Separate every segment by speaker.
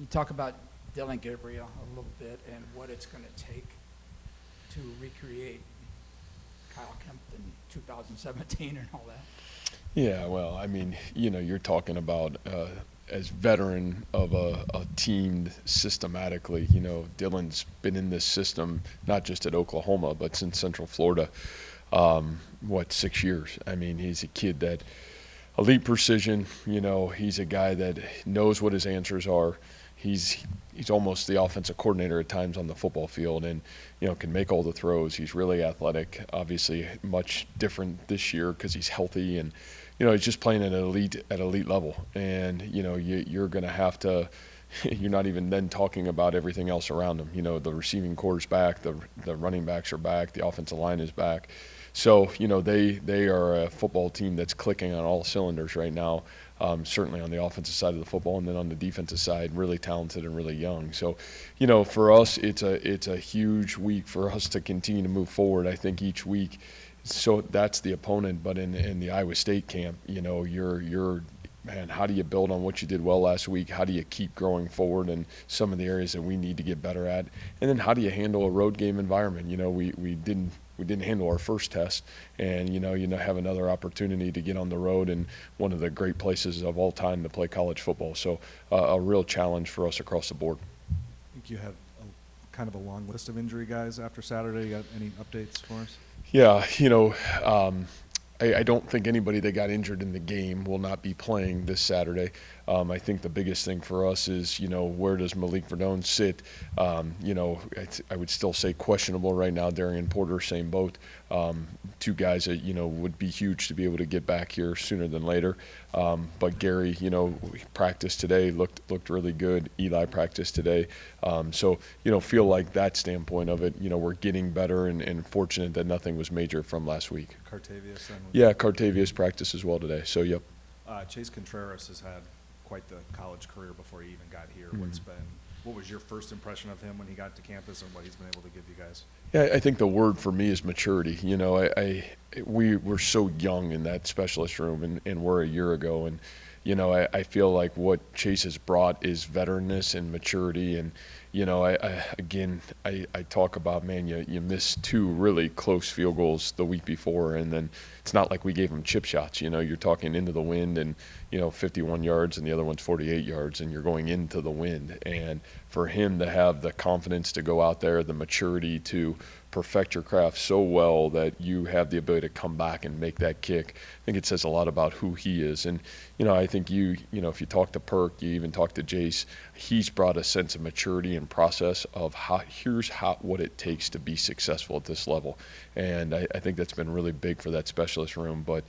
Speaker 1: you talk about Dylan Gabriel a little bit and what it's going to take to recreate Kyle Kemp in 2017 and all that?
Speaker 2: Yeah, well, I mean, you're talking about as veteran of a team systematically. Dylan's been in this system not just at Oklahoma, but since Central Florida. 6 years? I mean, he's a kid that elite precision. He's a guy that knows what his answers are. He's almost the offensive coordinator at times on the football field, and can make all the throws. He's really athletic. Obviously, much different this year because he's healthy, and he's just playing at elite level. And you're going to have to. You're not even then talking about everything else around him. The receiving core is back, the running backs are back, the offensive line is back. So, they are a football team that's clicking on all cylinders right now, certainly on the offensive side of the football, and then on the defensive side, really talented and really young. So, for us, it's a huge week for us to continue to move forward. I think each week, so that's the opponent, but in the Iowa State camp, you're man, how do you build on what you did well last week? How do you keep growing forward in some of the areas that we need to get better at? And then how do you handle a road game environment? We didn't handle our first test, and have another opportunity to get on the road in one of the great places of all time to play college football. So a real challenge for us across the board.
Speaker 3: I think you had kind of a long list of injury guys after Saturday. You got any updates for us?
Speaker 2: Yeah, I don't think anybody that got injured in the game will not be playing this Saturday. I think the biggest thing for us is, where does Malik Verdone sit? I would still say questionable right now. Darian Porter, same boat. Two guys that, would be huge to be able to get back here sooner than later. But Gary, practiced today, looked really good. Eli practiced today. So, feel like that standpoint of it, we're getting better and fortunate that nothing was major from last week.
Speaker 3: Cartavius?
Speaker 2: Yeah, Cartavius practiced as well today. So, yep.
Speaker 3: Chase Contreras has had quite the college career before he even got here.
Speaker 2: Mm-hmm.
Speaker 3: What was your first impression of him when he got to campus and what he's been able to give you guys?
Speaker 2: Yeah, I think the word for me is maturity. We were so young in that specialist room, and we're a year ago, and I feel like what Chase has brought is veteranness and maturity. And I talk about, man, you missed two really close field goals the week before, and then it's not like we gave him chip shots. You're talking into the wind, and 51 yards, and the other one's 48 yards, and you're going into the wind. And for him to have the confidence to go out there, the maturity to perfect your craft so well that you have the ability to come back and make that kick, I think it says a lot about who he is. And I think if you talk to Perk, you even talk to Jace, he's brought a sense of maturity and process of what it takes to be successful at this level. And I think that's been really big for that specialist room. But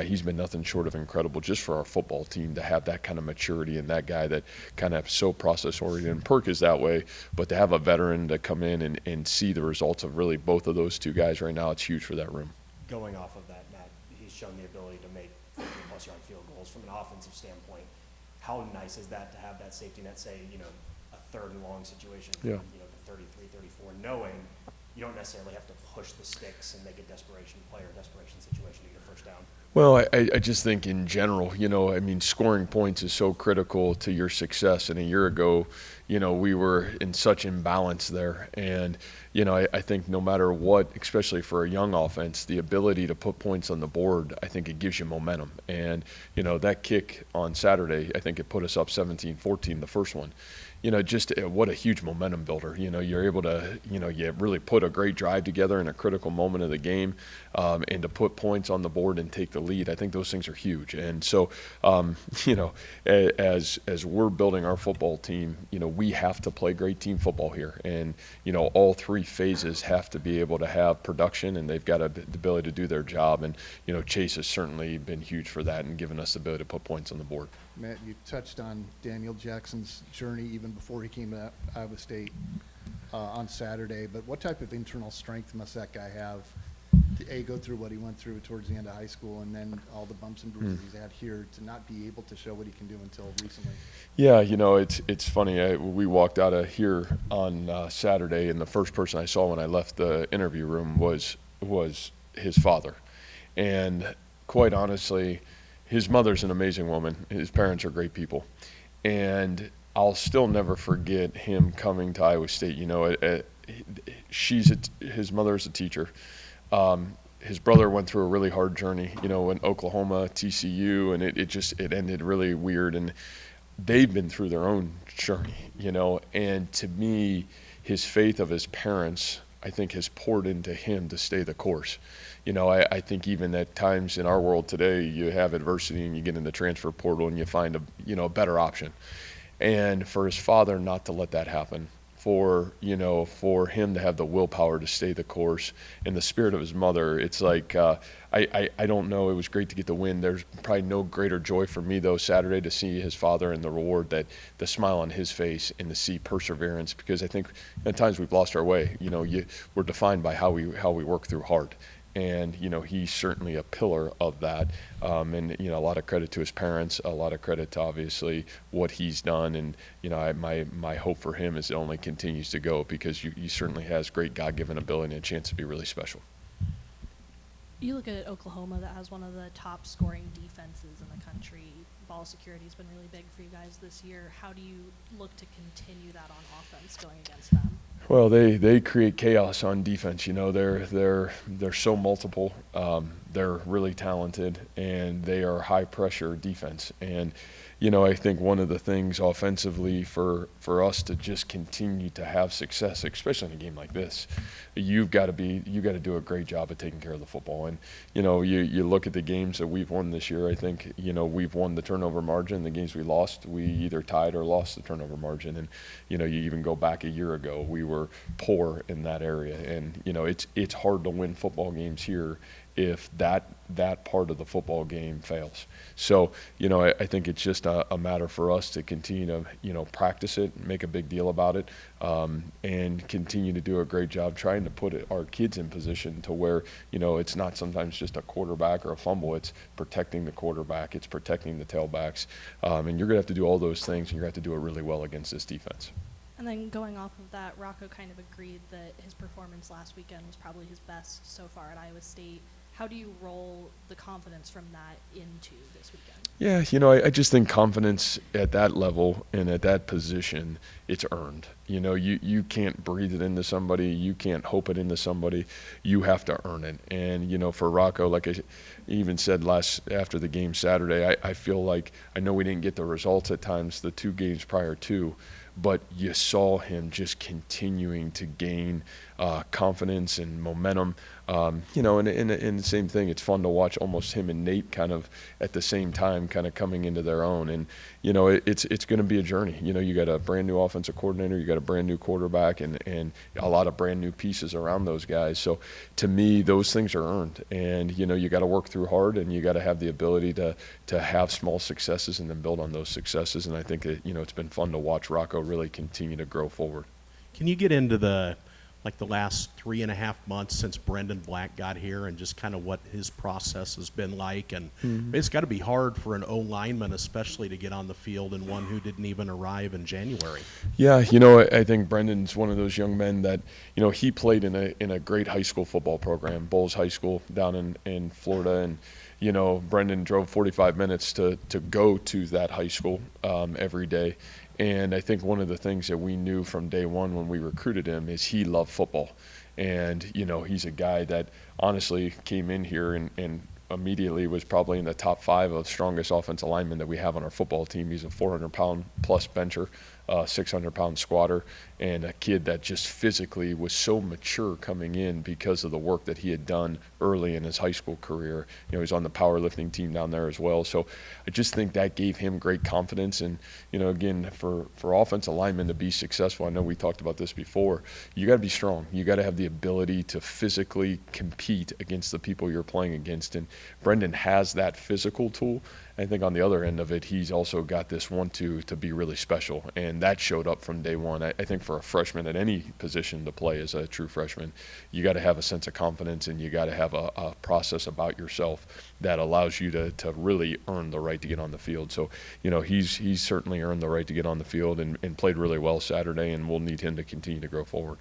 Speaker 2: he's been nothing short of incredible just for our football team to have that kind of maturity and that guy that kind of so process oriented. And Perk is that way, but to have a veteran to come in and see the results of really both of those two guys right now, it's huge for that room.
Speaker 4: Going off of that, Matt, he's shown the ability to make 50-plus yard field goals from an offensive standpoint. How nice is that to have that safety net, say, a third and long situation,
Speaker 2: Yeah.
Speaker 4: the 33, 34, knowing you don't necessarily have to push the sticks and make a desperation play or desperation situation to get a first down?
Speaker 2: Well, I just think in general, scoring points is so critical to your success. And a year ago, we were in such imbalance there. And, I think no matter what, especially for a young offense, the ability to put points on the board, I think it gives you momentum. And, that kick on Saturday, I think it put us up 17-14, the first one. Just what a huge momentum builder. You're able to, you really put a great drive together in a critical moment of the game, and to put points on the board and take the lead. I think those things are huge. And so, as we're building our football team, we have to play great team football here. And, all three phases have to be able to have production, and they've got the ability to do their job. And, Chase has certainly been huge for that and given us the ability to put points on the board.
Speaker 5: Matt, you touched on Daniel Jackson's journey even before he came to Iowa State on Saturday, but what type of internal strength must that guy have to go through what he went through towards the end of high school and then all the bumps and bruises he's had here to not be able to show what he can do until recently?
Speaker 2: Yeah, it's funny. We walked out of here on Saturday, and the first person I saw when I left the interview room was his father. And quite honestly, his mother's an amazing woman. His parents are great people. And I'll still never forget him coming to Iowa State. You know, his mother is a teacher. His brother went through a really hard journey, you know, in Oklahoma, TCU, and it ended really weird. And they've been through their own journey, you know. And to me, his faith of his parents, I think, has poured into him to stay the course. You know, I think even at times in our world today, you have adversity and you get in the transfer portal and you find a better option. And for his father not to let that happen, for him to have the willpower to stay the course, and the spirit of his mother, it's like, I don't know, it was great to get the win. There's probably no greater joy for me, though, Saturday, to see his father and the reward, that the smile on his face, and to see perseverance, because I think at times we've lost our way. You know, we're defined by how we work through hard. And, you know, he's certainly a pillar of that. And, you know, a lot of credit to his parents, a lot of credit to obviously what he's done. And, you know, my hope for him is it only continues to go, because he certainly has great God-given ability and a chance to be really special.
Speaker 6: You look at Oklahoma, that has one of the top scoring defenses in the country. Ball security has been really big for you guys this year. How do you look to continue that on offense going against them?
Speaker 2: Well, they create chaos on defense. You know, they're so multiple. They're really talented, and they are high pressure defense. And, you know, I think one of the things offensively for us to just continue to have success, especially in a game like this, you got to do a great job of taking care of the football. And, you know, you look at the games that we've won this year, I think, you know, we've won the turnover margin. The games we lost, we either tied or lost the turnover margin. And, you know, you even go back a year ago, we were poor in that area. And, you know, it's hard to win football games here if that part of the football game fails. So, you know, I think it's just a matter for us to continue to, you know, practice it, make a big deal about it, and continue to do a great job trying to put our kids in position to where, you know, it's not sometimes just a quarterback or a fumble. It's protecting the quarterback. It's protecting the tailbacks. And you're going to have to do all those things, and you're going to have to do it really well against this defense.
Speaker 6: And then going off of that, Rocco kind of agreed that his performance last weekend was probably his best so far at Iowa State. How do you roll the confidence from that into this weekend?
Speaker 2: Yeah, you know, I just think confidence at that level and at that position, it's earned. You know, you can't breathe it into somebody. You can't hope it into somebody. You have to earn it. And, you know, for Rocco, like I even said after the game Saturday, I feel like, I know we didn't get the results at times the 2 games prior to, but you saw him just continuing to gain confidence and momentum. You know, and the same thing, it's fun to watch almost him and Nate kind of at the same time kind of coming into their own. And, you know, it's going to be a journey. You know, you got a brand new offensive coordinator, you got a brand new quarterback, and a lot of brand new pieces around those guys. So to me, those things are earned. And, you know, you got to work through hard, and you got to have the ability to have small successes and then build on those successes. And I think that, you know, it's been fun to watch Rocco really continue to grow forward.
Speaker 7: Can you get into the last 3.5 months since Brendan Black got here, and just kind of what his process has been like? And it's got to be hard for an O-lineman especially to get on the field, and one who didn't even arrive in January.
Speaker 2: Yeah, you know, I think Brendan's one of those young men that, you know, he played in a great high school football program, Bowles High School down in Florida. And, you know, Brendan drove 45 minutes to go to that high school every day. And I think one of the things that we knew from day one when we recruited him is he loved football. And, you know, he's a guy that honestly came in here and immediately was probably in the top 5 of strongest offensive linemen that we have on our football team. He's a 400-pound plus bencher, 600-pound squatter, and a kid that just physically was so mature coming in because of the work that he had done early in his high school career. You know, he's on the powerlifting team down there as well. So I just think that gave him great confidence. And, you know, again, for offensive linemen to be successful, I know we talked about this before, you got to be strong. You got to have the ability to physically compete against the people you're playing against. And Brendan has that physical tool. I think on the other end of it, he's also got this 1-2 to be really special, and that showed up from day one. I think for a freshman at any position to play as a true freshman, you got to have a sense of confidence, and you got to have a process about yourself that allows you to really earn the right to get on the field. So, you know, he's certainly earned the right to get on the field and played really well Saturday, and we'll need him to continue to grow forward.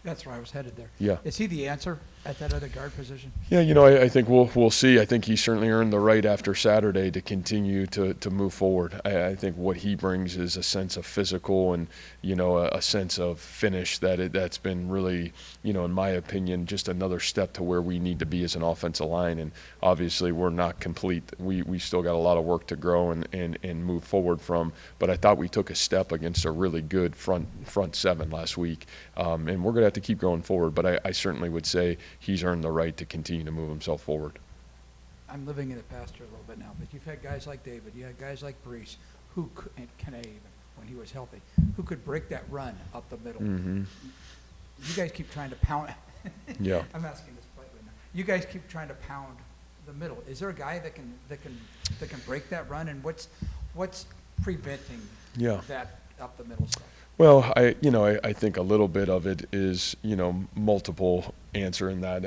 Speaker 1: That's where I was headed there.
Speaker 2: Yeah.
Speaker 1: Is he the answer at that other guard position?
Speaker 2: Yeah, I think we'll see. I think he certainly earned the right after Saturday to continue to move forward. I think what he brings is a sense of physical and, a sense of finish that's been really, in my opinion, just another step to where we need to be as an offensive line. And obviously we're not complete. We still got a lot of work to grow and move forward from. But I thought we took a step against a really good front seven last week. And we're going to have to keep going forward. But I certainly would say he's earned the right to continue to move himself forward.
Speaker 1: I'm living in the past a little bit now, but you've had guys like David, you had guys like Brees, who could, and Kene even, when he was healthy, who could break that run up the middle.
Speaker 2: Mm-hmm.
Speaker 1: You guys keep trying to pound.
Speaker 2: Yeah.
Speaker 1: I'm asking this politely now. You guys keep trying to pound the middle. Is there a guy that can break that run, and what's preventing that up the middle stuff?
Speaker 2: Well, I think a little bit of it is, multiple answer in that.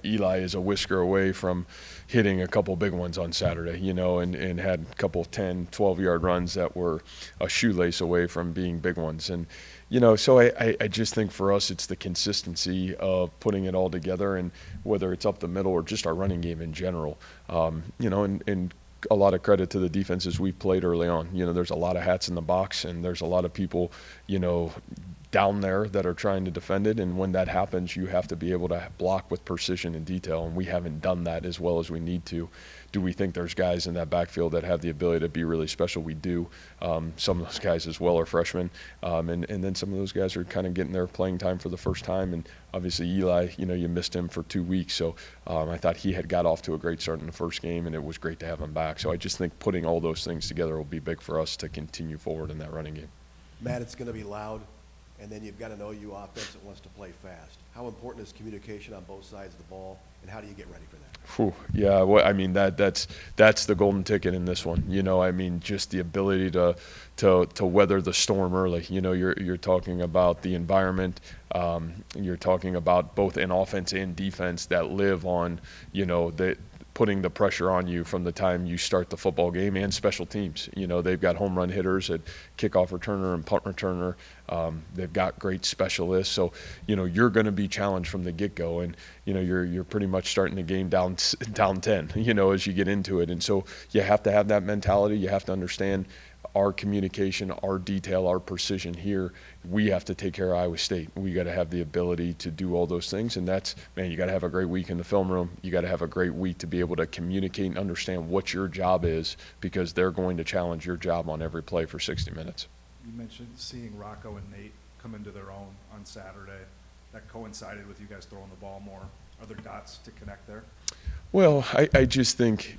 Speaker 2: Eli is a whisker away from hitting a couple big ones on Saturday, and had a couple 10, 12-yard runs that were a shoelace away from being big ones. And, so I just think for us it's the consistency of putting it all together, and whether it's up the middle or just our running game in general, and a lot of credit to the defenses we've played early on. There's a lot of hats in the box, and there's a lot of people, down there that are trying to defend it. And when that happens, you have to be able to block with precision and detail, and we haven't done that as well as we need to. Do we think there's guys in that backfield that have the ability to be really special? We do. Some of those guys as well are freshmen, and then some of those guys are kind of getting their playing time for the first time. And obviously Eli, you missed him for 2 weeks, so I thought he had got off to a great start in the first game, and it was great to have him back. So I just think putting all those things together will be big for us to continue forward in that running game.
Speaker 8: Matt, it's going to be loud, and then you've got an OU offense that wants to play fast. How important is communication on both sides of the ball, and how do you get ready for that?
Speaker 2: Whew, yeah, well, I mean that's the golden ticket in this one. Just the ability to weather the storm early. You're talking about the environment. You're talking about both in offense and defense that live on putting the pressure on you from the time you start the football game, and special teams. They've got home run hitters at kickoff returner and punt returner. They've got great specialists. So, you're going to be challenged from the get-go, and, you're pretty much starting the game down 10, as you get into it. And so you have to have that mentality. You have to understand our communication, our detail, our precision here. We have to take care of Iowa State. We got to have the ability to do all those things, and that's, man, you got to have a great week in the film room. You got to have a great week to be able to communicate and understand what your job is, because they're going to challenge your job on every play for 60 minutes.
Speaker 3: You mentioned seeing Rocco and Nate come into their own on Saturday. That coincided with you guys throwing the ball more. Are there dots to connect there?
Speaker 2: Well, I just think,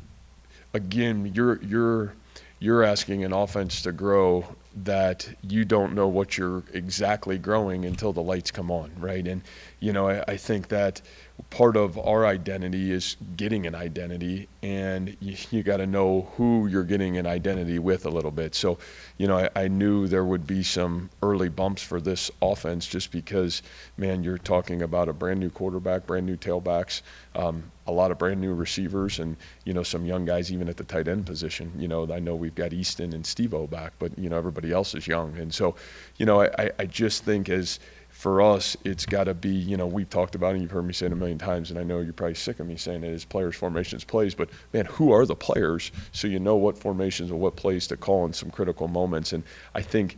Speaker 2: again, you're asking an offense to grow that you don't know what you're exactly growing until the lights come on, right? And, I think that part of our identity is getting an identity, and you got to know who you're getting an identity with a little bit. So, I knew there would be some early bumps for this offense, just because, man, you're talking about a brand new quarterback, brand new tailbacks, a lot of brand new receivers, and, some young guys even at the tight end position. I know we've got Easton and Steve-O back, but, everybody else is young. And so, I just think for us, it's got to be, we've talked about it, and you've heard me say it a million times, and I know you're probably sick of me saying it, is players, formations, plays, but, man, who are the players, so you know what formations and what plays to call in some critical moments. And I think,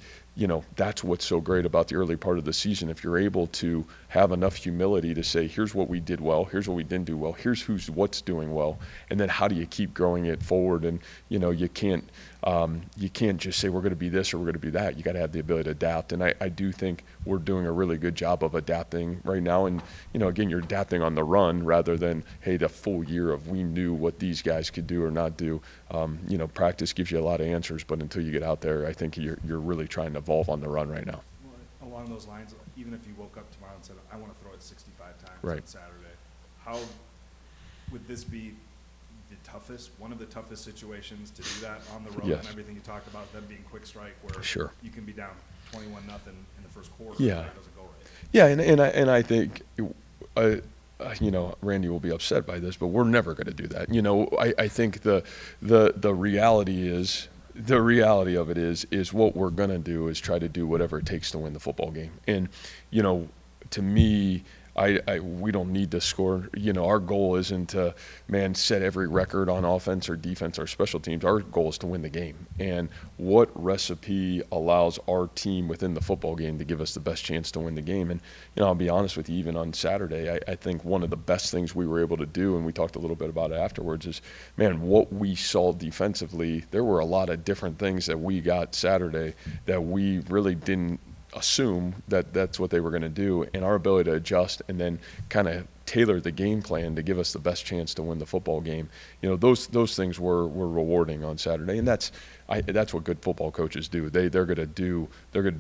Speaker 2: that's what's so great about the early part of the season. If you're able to have enough humility to say, here's what we did well, here's what we didn't do well, here's what's doing well, and then how do you keep growing it forward. And, you can't just say we're going to be this or we're going to be that. You got to have the ability to adapt. And I do think we're doing a really good job of adapting right now. And, again, you're adapting on the run rather than, hey, the full year of we knew what these guys could do or not do. Practice gives you a lot of answers, but until you get out there, I think you're really trying to evolve on the run right now.
Speaker 3: Well, along those lines, even if you woke up tomorrow and said, I want to throw it 65 times
Speaker 2: Right.
Speaker 3: on Saturday, how would this be one of the toughest situations to do that on the road?
Speaker 2: Yes.
Speaker 3: And everything you talked about, them being quick strike, where
Speaker 2: Sure.
Speaker 3: you can be down 21-0 in the first quarter
Speaker 2: Yeah.
Speaker 3: and it doesn't go right?
Speaker 2: Yeah, and I think, Randy will be upset by this, but we're never going to do that. I think the reality of it is what we're going to do is try to do whatever it takes to win the football game. And, to me, we don't need to score. Our goal isn't to, set every record on offense or defense or special teams. Our goal is to win the game. And what recipe allows our team within the football game to give us the best chance to win the game? And, I'll be honest with you, even on Saturday, I think one of the best things we were able to do, and we talked a little bit about it afterwards, is, what we saw defensively, there were a lot of different things that we got Saturday that we really didn't assume that that's what they were going to do, and our ability to adjust and then kind of tailor the game plan to give us the best chance to win the football game. Those things were rewarding on Saturday, and that's what good football coaches do. They're going to do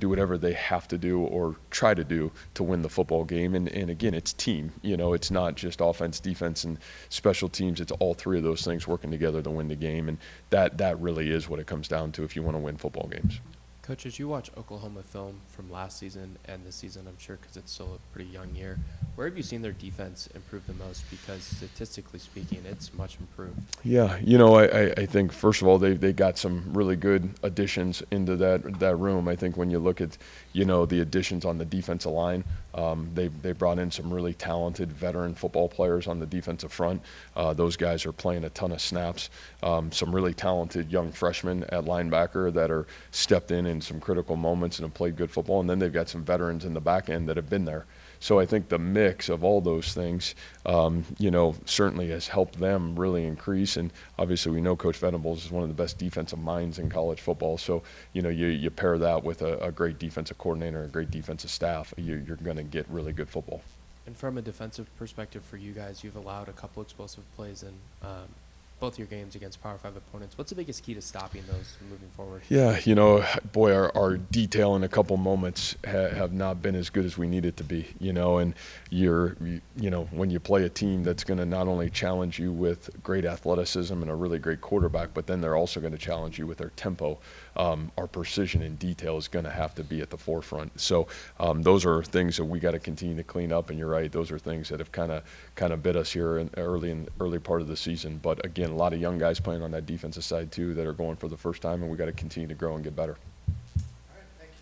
Speaker 2: whatever they have to do or try to do to win the football game. And again, it's team. It's not just offense, defense, and special teams. It's all three of those things working together to win the game, and that really is what it comes down to if you want to win football games.
Speaker 9: Coach, as you watch Oklahoma film from last season and this season, I'm sure because it's still a pretty young year, where have you seen their defense improve the most? Because statistically speaking, it's much improved. Yeah,
Speaker 2: I think, first of all, they got some really good additions into that room. I think when you look at, the additions on the defensive line, they brought in some really talented veteran football players on the defensive front. Those guys are playing a ton of snaps. Some really talented young freshmen at linebacker that are stepped in some critical moments and have played good football. And then they've got some veterans in the back end that have been there. So I think the mix of all those things, certainly has helped them really increase. And obviously we know Coach Venables is one of the best defensive minds in college football. So, you pair that with a great defensive coordinator, a great defensive staff, you're going to get really good football.
Speaker 9: And from a defensive perspective for you guys, you've allowed a couple explosive plays in both your games against Power 5 opponents. What's the biggest key to stopping those moving forward?
Speaker 2: Yeah, our detail in a couple moments have not been as good as we need it to be, and when you play a team that's going to not only challenge you with great athleticism and a really great quarterback, but then they're also going to challenge you with their tempo. Our precision and detail is going to have to be at the forefront. So those are things that we got to continue to clean up. And you're right; those are things that have kind of bit us here in early part of the season. But again, a lot of young guys playing on that defensive side too that are going for the first time, and we got to continue to grow and get better.